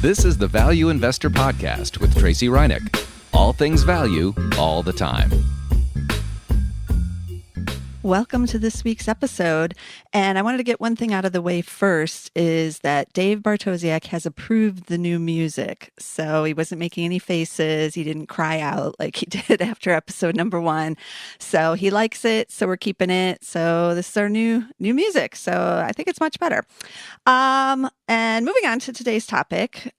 This is the Value Investor Podcast with Tracy Reineck. All things value, all the time. Welcome to this week's episode. And I wanted to get one thing out of the way first is that Dave Bartosiak has approved the new music. So he wasn't making any faces. He didn't cry out like he did after episode number 1. So he likes it. So we're keeping it. So this is our new music. So I think it's much better. And moving on to today's topic,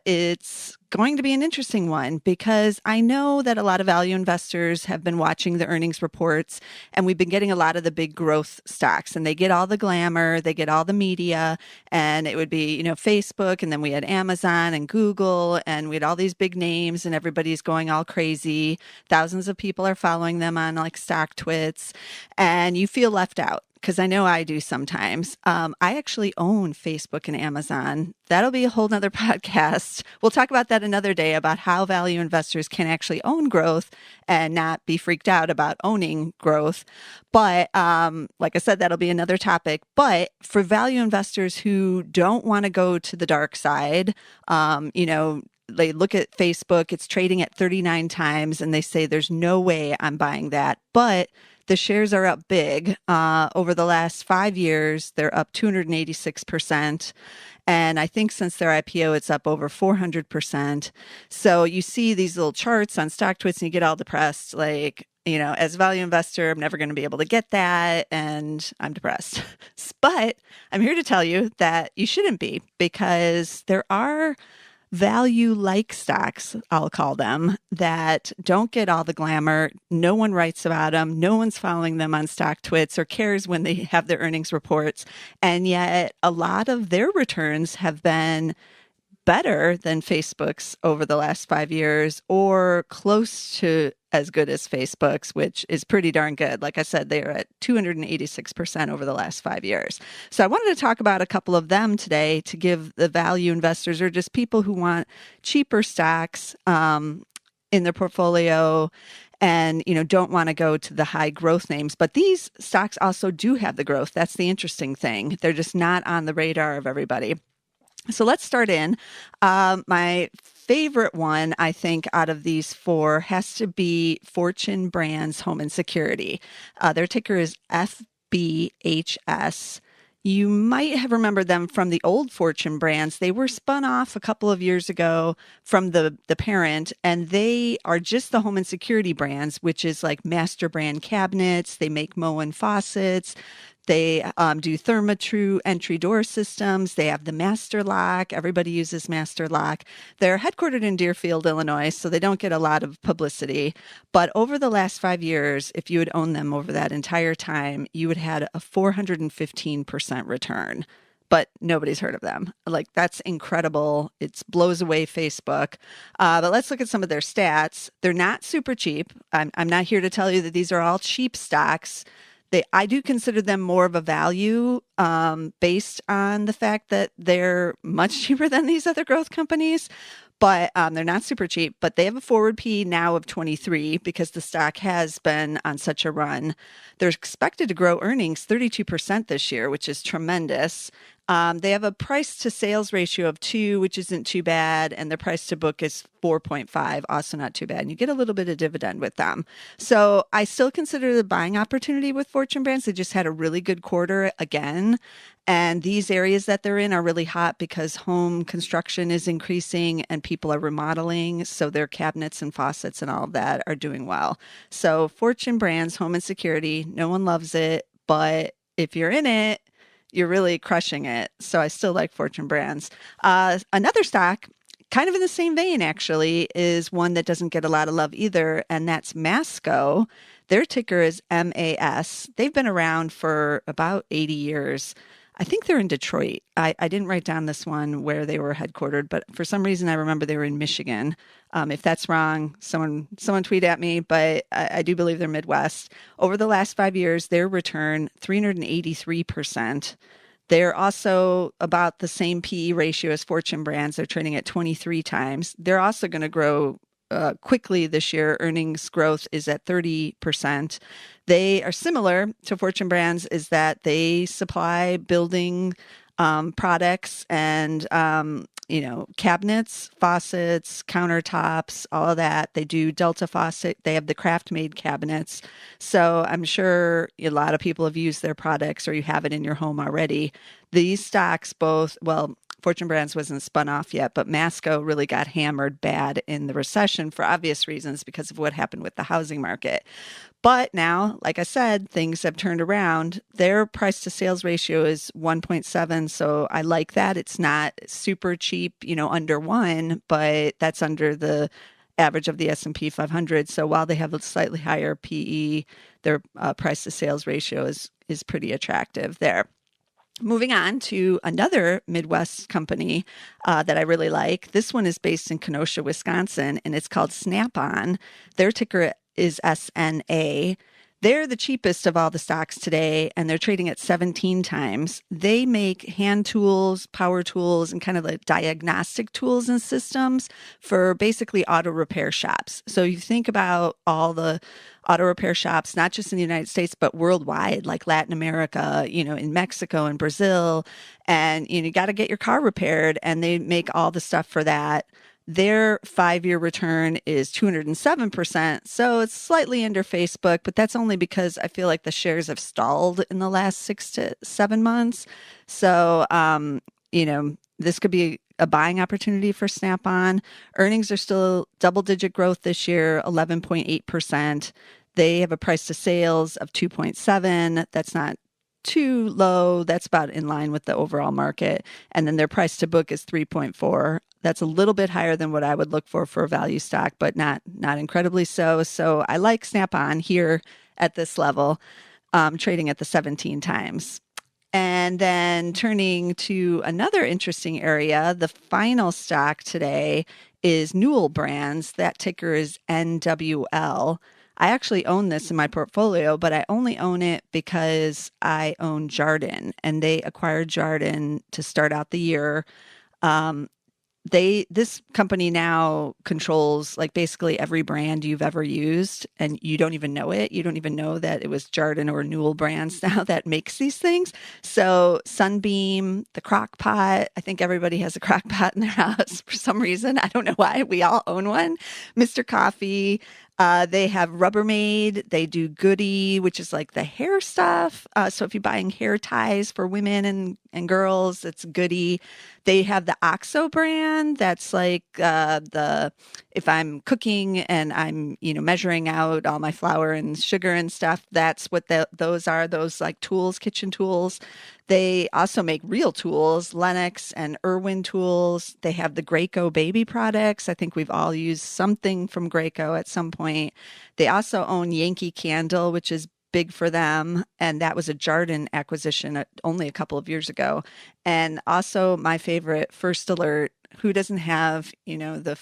it's going to be an interesting one because I know that a lot of value investors have been watching the earnings reports and we've been getting a lot of the big growth stocks and they get all the glamour, they get all the media, and it would be, Facebook, and then we had Amazon and Google, and we had all these big names and everybody's going all crazy. Thousands of people are following them on like StockTwits, and you feel left out. Because I know I do sometimes. I actually own Facebook and Amazon. That'll be a whole nother podcast. We'll talk about that another day about how value investors can actually own growth and not be freaked out about owning growth. But like I said, that'll be another topic. But for value investors who don't want to go to the dark side, they look at Facebook, it's trading at 39 times, and they say, there's no way I'm buying that. But the shares are up big. Over the last 5 years, they're up 286%. And I think since their IPO, it's up over 400%. So you see these little charts on StockTwits and you get all depressed. Like, as a value investor, I'm never going to be able to get that. And I'm depressed. But I'm here to tell you that you shouldn't be, because there are value-like stocks, I'll call them, that don't get all the glamour. No one writes about them. No one's following them on StockTwits or cares when they have their earnings reports. And yet a lot of their returns have been better than Facebook's over the last 5 years, or close to as good as Facebook's, which is pretty darn good. Like I said, they are at 286% over the last 5 years. So I wanted to talk about a couple of them today to give the value investors, or just people who want cheaper stocks in their portfolio and don't want to go to the high growth names. But these stocks also do have the growth. That's the interesting thing. They're just not on the radar of everybody. So let's start in. My favorite one, I think, out of these 4 has to be Fortune Brands Home and Security. Their ticker is FBHS. You might have remembered them from the old Fortune Brands. They were spun off a couple of years ago from the parent, and they are just the home and security brands, which is like master brand cabinets. They make Moen faucets. They do Therma-Tru entry door systems. They have the Master Lock. Everybody uses Master Lock. They're headquartered in Deerfield, Illinois, so they don't get a lot of publicity. But over the last 5 years, if you had owned them over that entire time, you would have had a 415% return. But nobody's heard of them. Like, that's incredible. It blows away Facebook. But let's look at some of their stats. They're not super cheap. I'm not here to tell you that these are all cheap stocks. I do consider them more of a value based on the fact that they're much cheaper than these other growth companies, but they're not super cheap. But they have a forward P now of 23 because the stock has been on such a run. They're expected to grow earnings 32% this year, which is tremendous. They have a price to sales ratio of 2, which isn't too bad. And their price to book is 4.5, also not too bad. And you get a little bit of dividend with them. So I still consider the buying opportunity with Fortune Brands. They just had a really good quarter again. And these areas that they're in are really hot because home construction is increasing and people are remodeling. So their cabinets and faucets and all of that are doing well. So Fortune Brands, Home and Security, no one loves it. But if you're in it, you're really crushing it. So I still like Fortune Brands. Another stock, kind of in the same vein, actually, is one that doesn't get a lot of love either, and that's Masco. Their ticker is MAS. They've been around for about 80 years. I think they're in Detroit. I didn't write down this one where they were headquartered, but for some reason I remember they were in Michigan. If that's wrong, someone tweet at me, but I do believe they're Midwest. Over the last 5 years, their return, 383%. They're also about the same PE ratio as Fortune Brands. They're trading at 23 times. They're also going to grow quickly this year. Earnings growth is at 30%. They are similar to Fortune Brands is that they supply building products and, cabinets, faucets, countertops, all of that. They do Delta Faucet. They have the craft-made cabinets. So I'm sure a lot of people have used their products or you have it in your home already. These stocks both, well, Fortune Brands wasn't spun off yet, but Masco really got hammered bad in the recession for obvious reasons because of what happened with the housing market. But now, like I said, things have turned around. Their price to sales ratio is 1.7. So I like that. It's not super cheap, under one, but that's under the average of the S&P 500. So while they have a slightly higher PE, their price to sales ratio is pretty attractive there. Moving on to another Midwest company that I really like. This one is based in Kenosha, Wisconsin, and it's called Snap-on. Their ticker is SNA. They're the cheapest of all the stocks today, and they're trading at 17 times. They make hand tools, power tools, and kind of like diagnostic tools and systems for basically auto repair shops. So you think about all the auto repair shops, not just in the United States, but worldwide, like Latin America, in Mexico and Brazil. And, you got to get your car repaired, and they make all the stuff for that. Their 5-year return is 207%. So it's slightly under Facebook, but that's only because I feel like the shares have stalled in the last 6 to 7 months. So, this could be a buying opportunity for Snap-on. Earnings are still double-digit growth this year, 11.8%. They have a price to sales of 2.7. That's not too low. That's about in line with the overall market. And then their price to book is 3.4. That's a little bit higher than what I would look for a value stock, but not incredibly so. So I like Snap-on here at this level, trading at the 17 times. And then turning to another interesting area, the final stock today is Newell Brands. That ticker is NWL. I actually own this in my portfolio, but I only own it because I own Jarden, and they acquired Jarden to start out the year. This company now controls like basically every brand you've ever used, and you don't even know it. You don't even know that it was Jarden or Newell Brands now that makes these things. So Sunbeam, the crock pot, I think everybody has a crock pot in their house for some reason. I don't know why. We all own one. Mr. Coffee. They have Rubbermaid. They do Goody, which is like the hair stuff. So if you're buying hair ties for women and girls, it's Goody. They have the OXO brand. That's like if I'm cooking and I'm measuring out all my flour and sugar and stuff. That's what those are. Those like tools, kitchen tools. They also make real tools, Lennox and Irwin tools. They have the Graco baby products. I think we've all used something from Graco at some point. They also own Yankee Candle, which is big for them. And that was a Jarden acquisition only a couple of years ago. And also my favorite, First Alert. Who doesn't have, the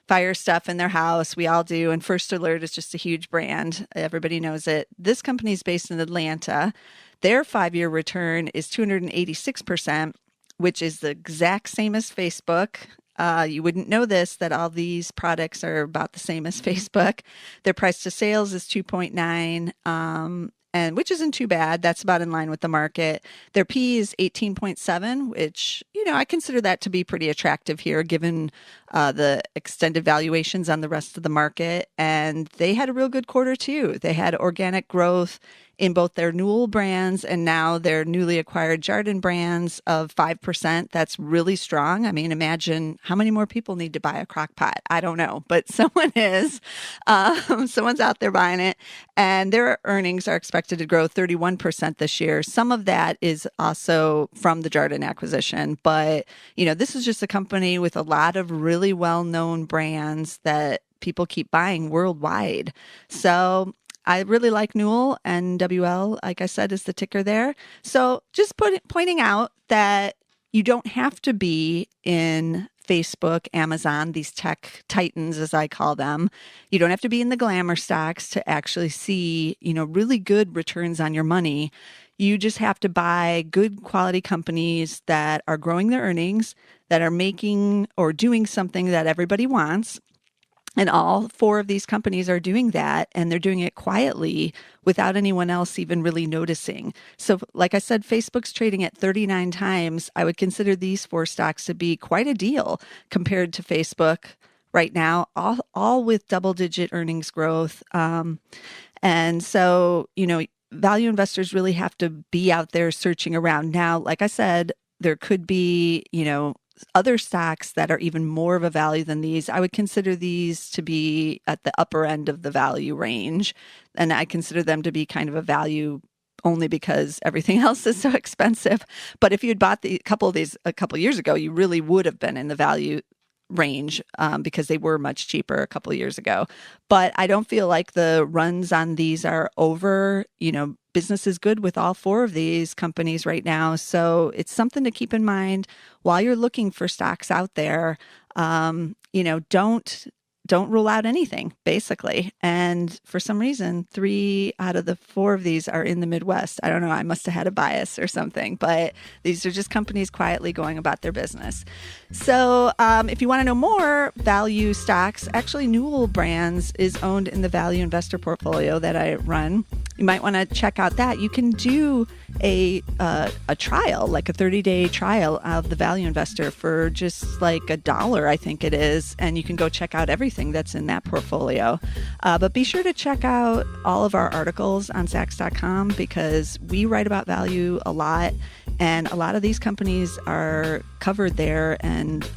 fire stuff in their house? We all do. And First Alert is just a huge brand. Everybody knows it. This company is based in Atlanta. Their 5-year return is 286%, which is the exact same as Facebook. You wouldn't know this, that all these products are about the same as Facebook. Their price to sales is 2.9, and which isn't too bad. That's about in line with the market. Their P is 18.7, which, I consider that to be pretty attractive here, given the extended valuations on the rest of the market. And they had a real good quarter too. They had organic growth in both their Newell brands and now their newly acquired Jarden brands of 5%. That's really strong. I mean, imagine how many more people need to buy a crock pot. I don't know, but someone is. Someone's out there buying it. And their earnings are expected to grow 31% this year. Some of that is also from the Jarden acquisition. But, this is just a company with a lot of really well-known brands that people keep buying worldwide. So I really like Newell, and WL, like I said, is the ticker there. So just pointing out that you don't have to be in Facebook, Amazon, these tech titans, as I call them. You don't have to be in the glamour stocks to actually see, really good returns on your money. You just have to buy good quality companies that are growing their earnings, that are making or doing something that everybody wants. And all four of these companies are doing that, and they're doing it quietly without anyone else even really noticing. So, like I said, Facebook's trading at 39 times. I would consider these four stocks to be quite a deal compared to Facebook right now, all with double-digit earnings growth. And so, value investors really have to be out there searching around. Now, like I said, there could be, other stocks that are even more of a value than these. I would consider these to be at the upper end of the value range. And I consider them to be kind of a value only because everything else is so expensive. But if you'd bought a couple of these a couple of years ago, you really would have been in the value range because they were much cheaper a couple of years ago. But I don't feel like the runs on these are over. Business is good with all four of these companies right now. So it's something to keep in mind while you're looking for stocks out there. Don't rule out anything, basically. And for some reason, 3 out of the 4 of these are in the Midwest. I don't know. I must have had a bias or something, but these are just companies quietly going about their business. So if you want to know more value stocks, actually Newell Brands is owned in the value investor portfolio that I run. You might want to check out that. You can do a trial, like a 30-day trial of the value investor for just like $1, I think it is. And you can go check out everything that's in that portfolio. But be sure to check out all of our articles on Zacks.com because we write about value a lot. And a lot of these companies are covered there. And,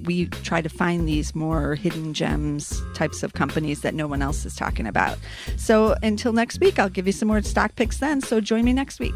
we try to find these more hidden gems types of companies that no one else is talking about. So until next week, I'll give you some more stock picks then. So join me next week.